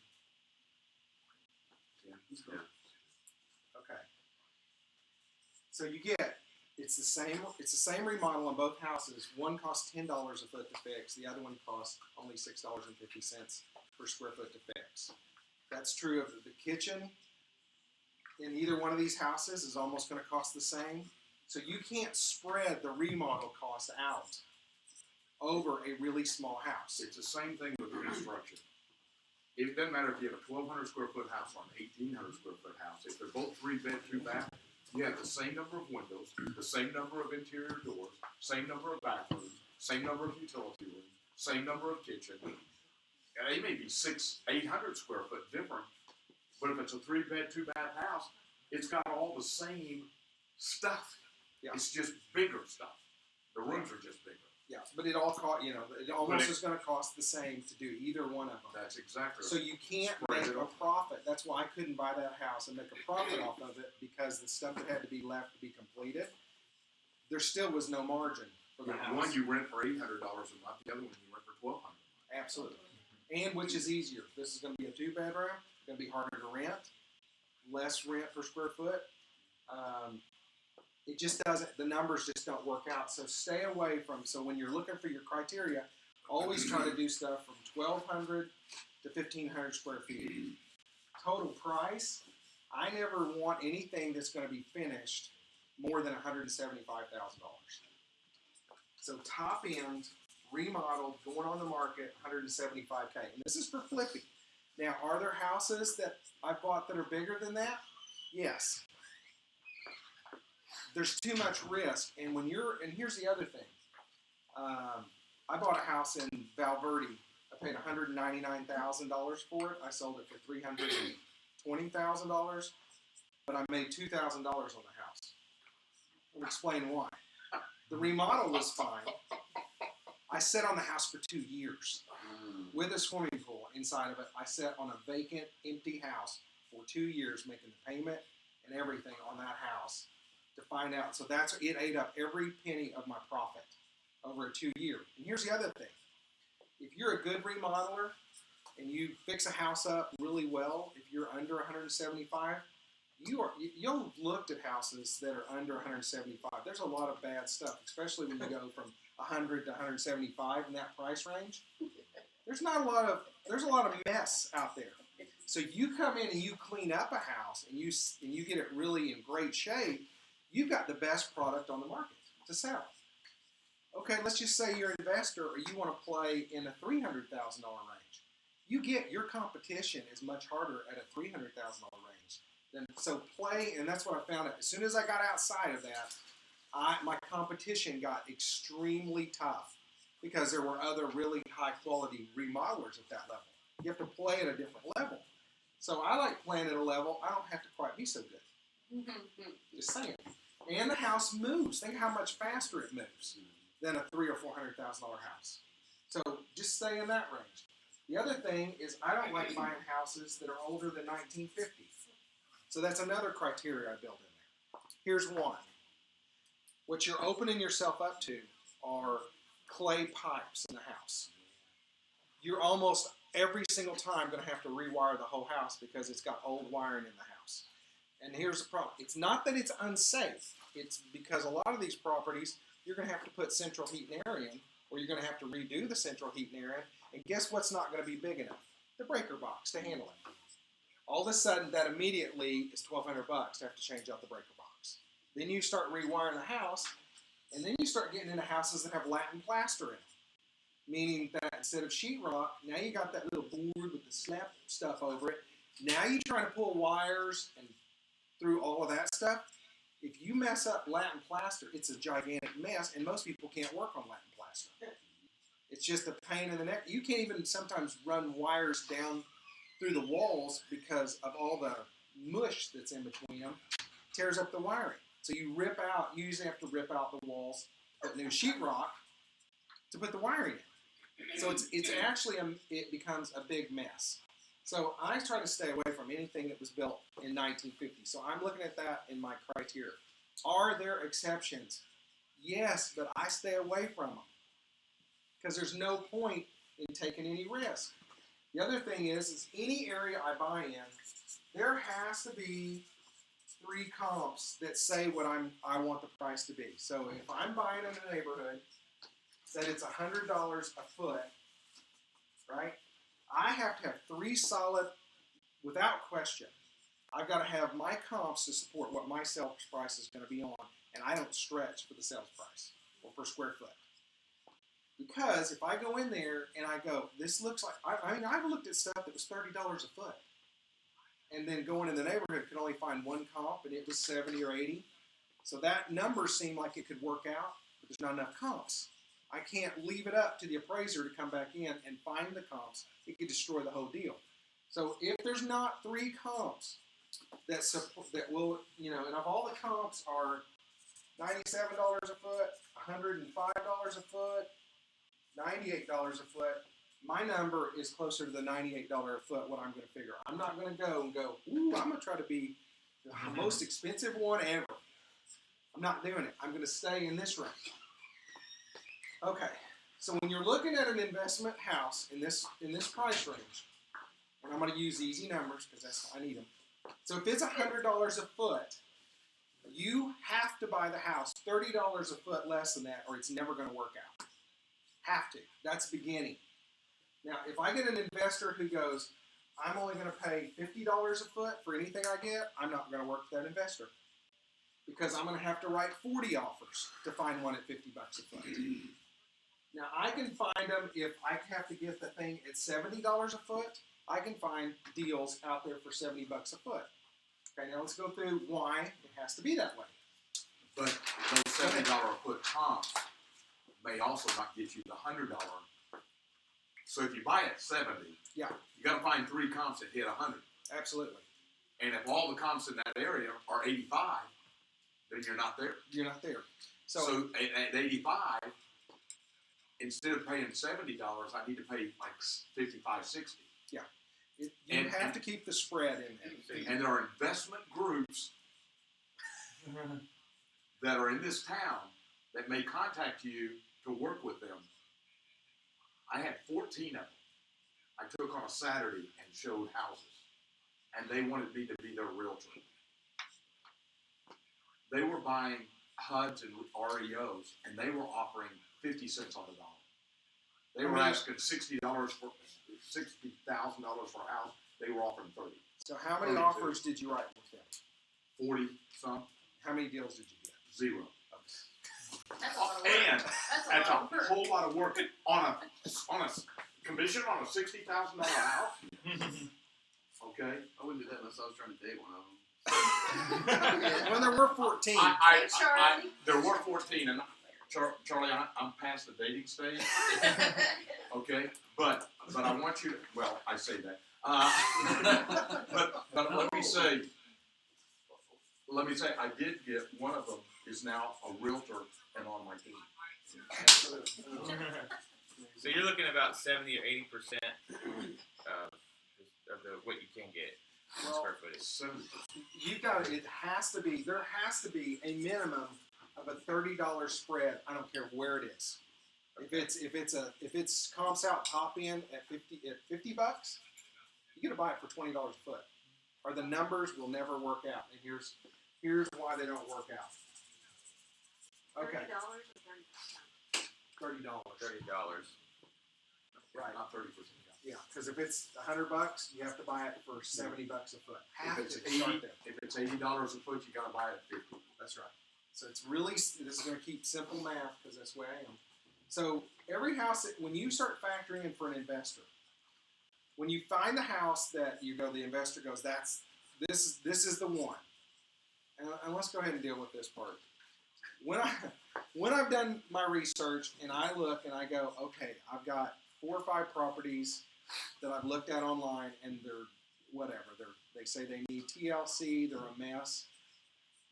Okay. So you get it's the same remodel on both houses. One costs $10 a foot to fix. The other one costs only $6.50 per square foot to fix. That's true of the kitchen. In either one of these houses is almost going to cost the same. So you can't spread the remodel cost out over a really small house. It's the same thing with construction. It doesn't matter if you have a 1,200 square foot house or an 1,800 square foot house. If they're both 3-bed, 2-bath, you have the same number of windows, the same number of interior doors, same number of bathrooms, same number of utility rooms, same number of kitchen. And they may be 800 square foot different, but if it's a 3-bed, 2-bath house, it's got all the same stuff. Yeah. It's just bigger stuff. The rooms are just bigger. Yeah, but it all cost it almost is going to cost the same to do either one of them. That's exactly So right. you can't Spread make it a out. profit. That's why I couldn't buy that house and make a profit off of it, because the stuff that had to be left to be completed, there still was no margin for the house. One you rent for $800 a month, the other one you rent for $1,200. Absolutely. And which is easier? This is going to be a 2-bedroom. It's going to be harder to rent, less rent per square foot. It just doesn't. The numbers just don't work out. So stay away from. So when you're looking for your criteria, always try to do stuff from 1,200 to 1,500 square feet. Total price. I never want anything that's going to be finished more than $175,000. So top end, remodeled, going on the market, $175K. And this is for flipping. Now, are there houses that I bought that are bigger than that? Yes. There's too much risk, and here's the other thing. I bought a house in Valverde. I paid $199,000 for it. I sold it for $320,000, but I made $2,000 on the house. I'll explain why. The remodel was fine. I sat on the house for 2 years with a swimming pool inside of it. I sat on a vacant, empty house for 2 years, making the payment and everything on that house to find out. So it ate up every penny of my profit over a 2-year. And here's the other thing. If you're a good remodeler and you fix a house up really well, if you're under 175, you'll have looked at houses that are under 175. There's a lot of bad stuff, especially when you go from 100 to 175 in that price range. There's a lot of mess out there. So you come in and you clean up a house and you get it really in great shape, you've got the best product on the market to sell. Okay, let's just say you're an investor or you want to play in a $300,000 range. Your competition is much harder at a $300,000 range. So play, and that's what I found out. As soon as I got outside of that, my competition got extremely tough because there were other really high quality remodelers at that level. You have to play at a different level. So I like playing at a level I don't have to quite be so good. Just saying. And the house moves. Think how much faster it moves than a $300,000 or $400,000 house. So just stay in that range. The other thing is I don't like buying houses that are older than 1950. So that's another criteria I build in there. Here's one. What you're opening yourself up to are clay pipes in the house. You're almost every single time going to have to rewire the whole house because it's got old wiring in the house. And here's the problem. It's not that it's unsafe. It's because a lot of these properties, you're going to have to put central heat and air in, or you're going to have to redo the central heat and air in. And guess what's not going to be big enough? The breaker box to handle it. All of a sudden, that immediately is $1,200 to have to change out the breaker box. Then you start rewiring the house, and then you start getting into houses that have Latin plaster in them. Meaning that instead of sheetrock, now you got that little board with the slap stuff over it. Now you're trying to pull wires and through all of that stuff. If you mess up Latin plaster, it's a gigantic mess, and most people can't work on Latin plaster. It's just a pain in the neck. You can't even sometimes run wires down through the walls because of all the mush that's in between them. It tears up the wiring. So you usually have to rip out the walls, put new sheetrock to put the wiring in. So it's actually, it becomes a big mess. So I try to stay away from anything that was built in 1950. So I'm looking at that in my criteria. Are there exceptions? Yes, but I stay away from them because there's no point in taking any risk. The other thing is any area I buy in, there has to be 3 comps that say what I want the price to be. So if I'm buying in a neighborhood that it's $100 a foot, right? I have to have 3 solid, without question. I've got to have my comps to support what my sales price is going to be on, and I don't stretch for the sales price or per square foot. Because if I go in there and I go, this looks like, I've looked at stuff that was $30 a foot, and then going in the neighborhood could only find 1 comp, and it was 70 or 80. So that number seemed like it could work out, but there's not enough comps. I can't leave it up to the appraiser to come back in and find the comps. It could destroy the whole deal. So if there's not 3 comps that will, and if all the comps are $97 a foot, $105 a foot, $98 a foot, my number is closer to the $98 a foot, what I'm going to figure. I'm not going to go, ooh, I'm going to try to be the most expensive one ever. I'm not doing it. I'm going to stay in this range. Okay, so when you're looking at an investment house in this price range, and I'm going to use easy numbers because I need them. So if it's $100 a foot, you have to buy the house $30 a foot less than that, or it's never going to work out. Have to. That's beginning. Now, if I get an investor who goes, I'm only going to pay $50 a foot for anything I get, I'm not going to work with that investor. Because I'm going to have to write 40 offers to find one at $50 a foot. Now, I can find them if I have to get the thing at $70 a foot. I can find deals out there for $70 a foot. Okay, now let's go through why it has to be that way. But those $70 a foot comps may also not get you the $100. So if you buy at 70, yeah, you got to find 3 comps that hit 100. Absolutely. And if all the comps in that area are 85, then you're not there. You're not there. So at 85, instead of paying $70, I need to pay like 55, 60. Yeah. You have to keep the spread in there. And there are investment groups that are in this town that may contact you to work with them. I had 14 of them. I took on a Saturday and showed houses. And they wanted me to be their realtor. They were buying HUDs and REOs, and they were offering 50 cents on the dollar. They were asking $60 for $60,000 for a house. They were offering 30. So how many offers did you write with them? 40 some. How many deals did you get? 0. That's a lot of work. And That's a lot of work. whole lot of work on a commission on a $60,000 house. Okay. I wouldn't do that unless I was trying to date one of them. When there were 14. Hey, Charlie. There were 14, and Charlie, I'm past the dating stage. Okay, but I want you to. Well, I say that. But let me say, I did get one of them is now a realtor and on my team. So you're looking at about 70 or 80% of the what you can get in square footage. You've got it has to be there has to be a minimum of a $30 spread. I don't care where it is. If it's comps out top end at $50, you gotta buy it for $20 a foot. Or the numbers will never work out. And here's why they don't work out. Okay. $30 or $30. Right. Not 30%. Yeah, because if it's $100, you have to buy it for $70 a foot. Half If it's to start there. If it's $80 a foot, you gotta buy it at 50. That's right. So it's really, this is going to keep simple math because that's the way I am. So every house, when you start factoring in for an investor, when you find the house that the investor goes, this is the one. And let's go ahead and deal with this part. When I've done my research and I look and I go, okay, I've got 4 or 5 properties that I've looked at online and they're whatever. They say they need TLC, they're a mess.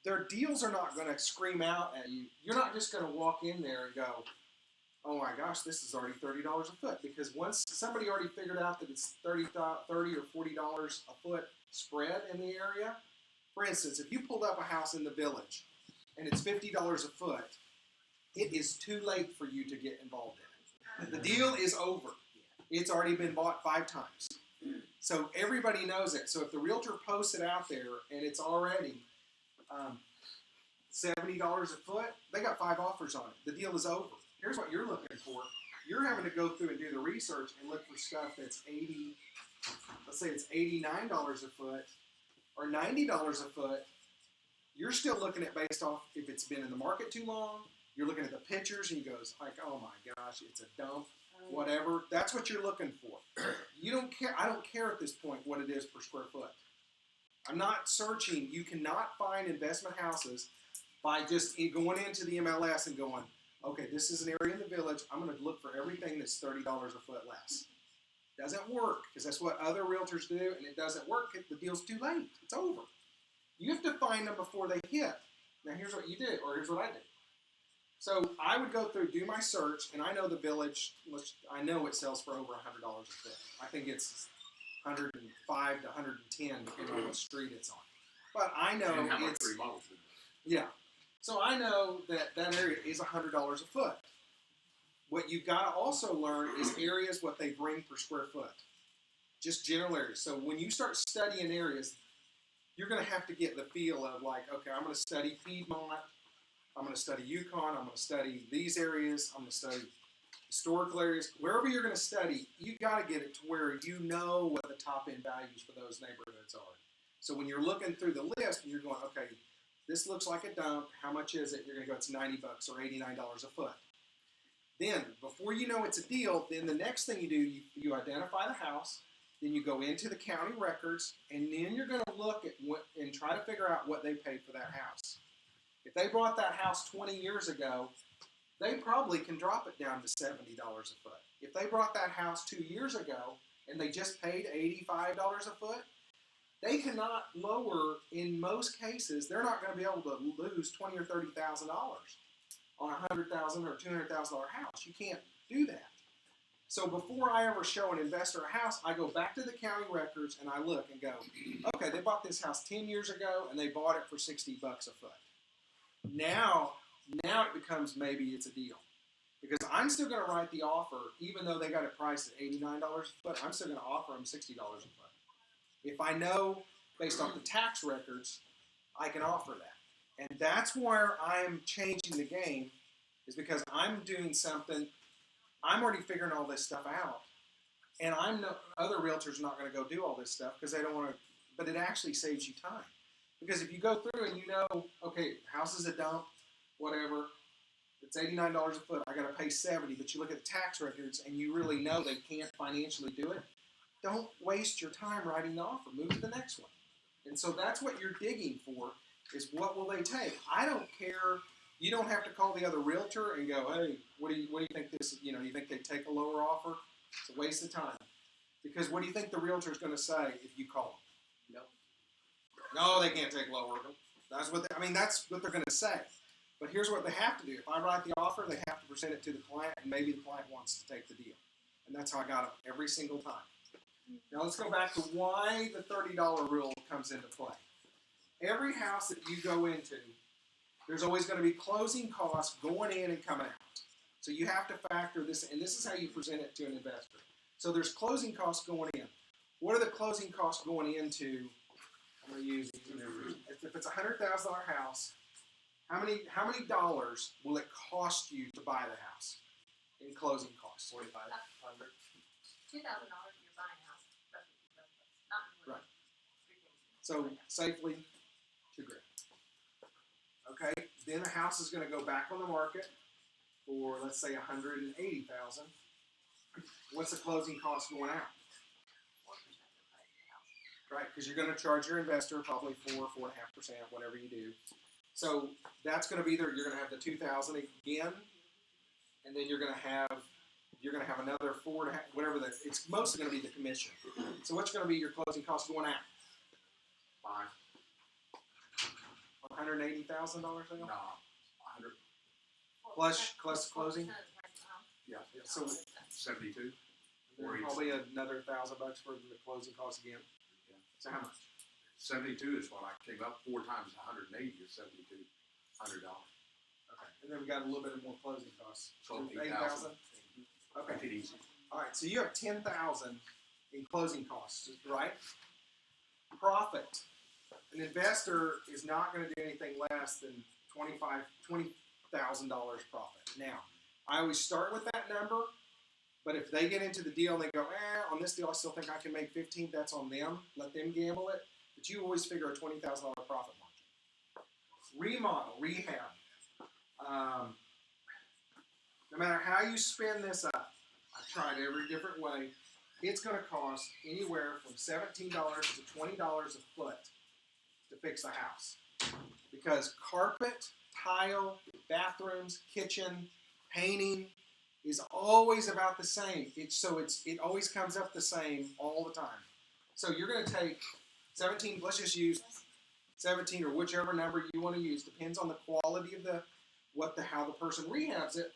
Their deals are not going to scream out at you. You're not just going to walk in there and go, oh my gosh, this is already $30 a foot. Because once somebody already figured out that it's $30 or $40 a foot spread in the area, for instance, if you pulled up a house in the village and it's $50 a foot, it is too late for you to get involved in it. The deal is over. It's already been bought 5 times. So everybody knows it. So if the realtor posts it out there and it's already $70 a foot, they got 5 offers on it. The deal is over. Here's what you're looking for. You're having to go through and do the research and look for stuff that's let's say it's $89 a foot or $90 a foot. You're still looking at based off if it's been in the market too long. You're looking at the pictures and you goes like, oh my gosh, it's a dump, whatever. That's what you're looking for. You don't care. I don't care at this point what it is per square foot. I'm not searching. You cannot find investment houses by just going into the MLS and going, okay, this is an area in the village. I'm going to look for everything that's $30 a foot less. Doesn't work because that's what other realtors do, and it doesn't work if the deal's too late. It's over. You have to find them before they hit. Now, here's what you do, or here's what I do. So I would go through, do my search, and I know the village, I know it sells for over $100 a foot. I think it's 105 to 110 depending on what street it's on. But I know And how much it's remodels. yeah. So I know that area is $100 a foot. What you've got to also learn is areas what they bring per square foot. Just general areas. So when you start studying areas, you're going to have to get the feel of like, okay, I'm going to study Piedmont, I'm going to study Yukon, I'm going to study these areas, I'm going to study historical areas. Wherever you're going to study, you got to get it to where you know what the top end values for those neighborhoods are. So when you're looking through the list and you're going, okay, this looks like a dump, how much is it? You're going to go, it's $90 or $89 a foot. Then, before you know it's a deal, then the next thing you do, you identify the house, then you go into the county records, and then you're going to look at and try to figure out what they paid for that house. If they bought that house 20 years ago, they probably can drop it down to $70 a foot. If they bought that house 2 years ago, and they just paid $85 a foot, they cannot lower, in most cases, they're not going to be able to lose $20,000 or $30,000 on a $100,000 or $200,000 house. You can't do that. So before I ever show an investor a house, I go back to the county records and I look and go, okay, they bought this house 10 years ago and they bought it for $60 a foot. Now it becomes maybe it's a deal. Because I'm still going to write the offer, even though they got it priced at $89 a foot, I'm still going to offer them $60 a foot. If I know, based off the tax records, I can offer that. And that's where I'm changing the game, is because I'm doing something, I'm already figuring all this stuff out. And other realtors are not going to go do all this stuff because they don't want to, but it actually saves you time. Because if you go through and you know, okay, house is a dump, whatever, it's $89 a foot, I got to pay $70, but you look at the tax records and you really know they can't financially do it, don't waste your time writing the offer. Move to the next one. And so that's what you're digging for, is what will they take? I don't care. You don't have to call the other realtor and go, hey, what do you think this, you think they take a lower offer? It's a waste of time. Because what do you think the realtor is going to say if you call them? No, they can't take lower. That's what they're going to say. But here's what they have to do. If I write the offer, they have to present it to the client, and maybe the client wants to take the deal. And that's how I got it every single time. Now let's go back to why the $30 rule comes into play. Every house that you go into, there's always going to be closing costs going in and coming out. So you have to factor this, and this is how you present it to an investor. So there's closing costs going in. What are the closing costs going into? I'm going to use these numbers. If it's a $100,000 house, how many dollars will it cost you to buy the house in closing costs? $4,500. $2,000 you're buying a house. Not right. So safely, $2,000. Okay. Then the house is going to go back on the market for, let's say, $180,000. What's the closing cost going out? Right, because you're going to charge your investor probably 4.5%, whatever you do. So that's going to be there. You're going to have the $2,000 again, and then you're going to have another 4.5, whatever it's mostly going to be the commission. So what's going to be your closing cost going out? $180,000 sale? No, 100. Plus closing? Yeah. So 72. probably another $1,000 for the closing costs again. Yeah. So how much? 72 is what I came up. 4 times 180 is $7,200. Okay. And then we got a little bit more closing costs. So 8,000. Okay. Make it easy. All right. So you have 10,000 in closing costs, right? Profit. An investor is not going to do anything less than $20,000 profit. Now, I always start with that number, but if they get into the deal and they go, on this deal I still think I can make 15, that's on them. Let them gamble it. But you always figure a $20,000 profit margin. Remodel, rehab. No matter how you spin this up, I've tried every different way, it's going to cost anywhere from $17 to $20 a foot to fix the house. Because carpet, tile, bathrooms, kitchen, painting is always about the same. It always comes up the same all the time. So you're going to take 17, let's just use 17 or whichever number you want to use, depends on the quality of how the person rehabs it,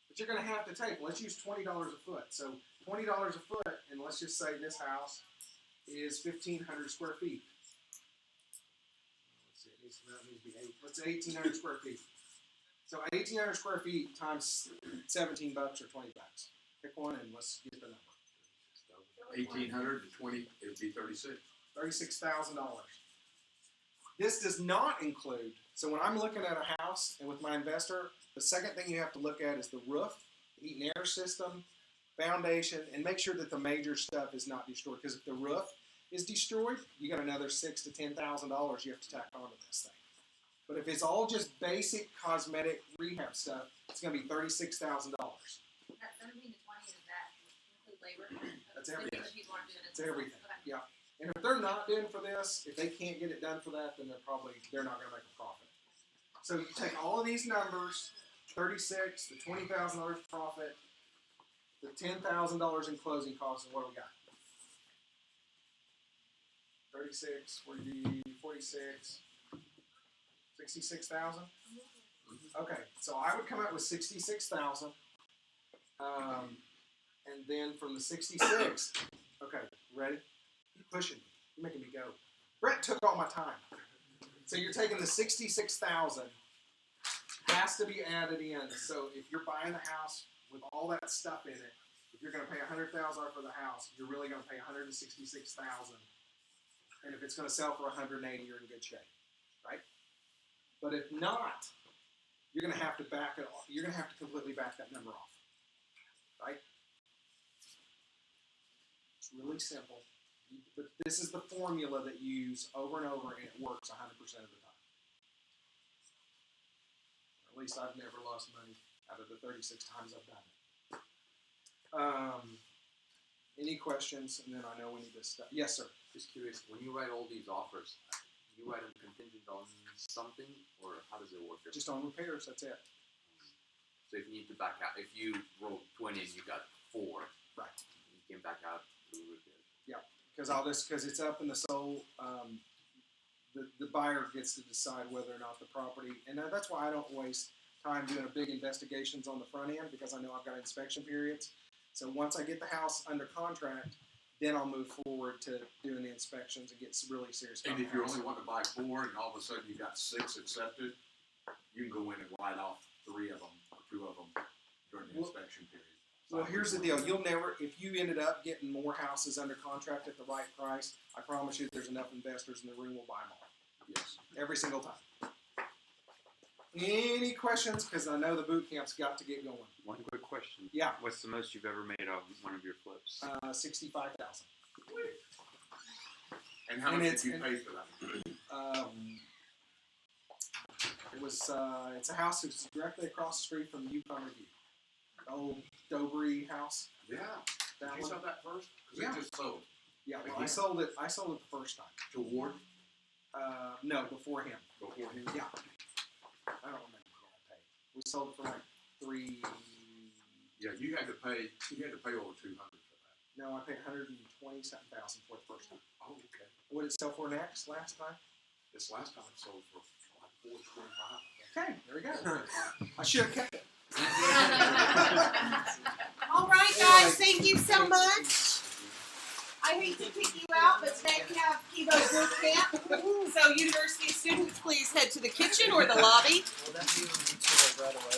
but you're going to have to take, let's use $20 a foot. So $20 a foot, and let's just say this house is 1,500 square feet. Let's say 1,800 square feet. So 1,800 square feet times $17 or $20. Pick one and let's get the number. 1,800 to 20, it would be 36. $36,000. This does not include, so when I'm looking at a house and with my investor, the second thing you have to look at is the roof, the heat and air system, foundation, and make sure that the major stuff is not destroyed. Because if the roof is destroyed, you got another $6,000 to $10,000 you have to tack onto this thing. But if it's all just basic cosmetic rehab stuff, it's going to be $36,000. That 17 to 20 is that include labor? That's everything. People aren't doing it. It's everything. Okay. Yeah. And if they're not doing for this, if they can't get it done for that, then they're not going to make a profit. So you take all of these numbers, 36, the $20,000 profit, the $10,000 in closing costs, and what do we got? 36, 40, 46, 66,000. Okay, so I would come out with 66,000, and then from the 66, okay, ready? You're pushing me. You're making me go. Brett took all my time. So you're taking the 66,000 has to be added in. So if you're buying the house with all that stuff in it, if you're going to pay $100,000 for the house, you're really going to pay $166,000. And if it's going to sell for $180,000, you're in good shape, right? But if not, you're going to have to back it off. You're going to have to completely back that number off, right? It's really simple. But this is the formula that you use over and over, and it works 100% of the time. At least I've never lost money out of the 36 times I've done it. Any questions? And then I know we need to stop. Yes, sir. Just curious, when you write all these offers, you write them contingent on something, or how does it work? Just on repairs, that's it. So if you need to back out, if you wrote 20 and you got 4, Right. you came back out to repairs. Because it's up in the soul, the buyer gets to decide whether or not the property, and that's why I don't waste time doing a big investigations on the front end, because I know I've got inspection periods. So once I get the house under contract, then I'll move forward to doing the inspections and get really serious about And the if you house. only want to buy 4 and all of a sudden you got 6 accepted, you can go in and write off 3 of them or 2 of them during the inspection period. Well, here's the deal. You'll never, if you ended up getting more houses under contract at the right price, I promise you there's enough investors in the room will buy them all. Yes. Every single time. Any questions? Because I know the boot camp's got to get going. One quick question. Yeah. What's the most you've ever made off one of your flips? 65,000. And how And much it's- did you pay for that? It was, it's a house that's directly across the street from the Yukon Review. The old Dobry house. Yeah. That Did you one. sell that first? Because Yeah. it just sold. Yeah, well, I Again? sold it the first time. To Ward? No, before him. Before him? Yeah. I don't remember what I paid. We sold it for like 3. Yeah, you had to pay over 200 for that. No, I paid 120,000 for it the first time. Oh, okay. What did it sell for last time? This last time it sold for like 425. Okay, there we go. I should have kept it. All right, guys, thank you so much. I hate to kick you out, but today we have Kevo boot camp. So university students, please head to the kitchen or the lobby. Will that be when we right away?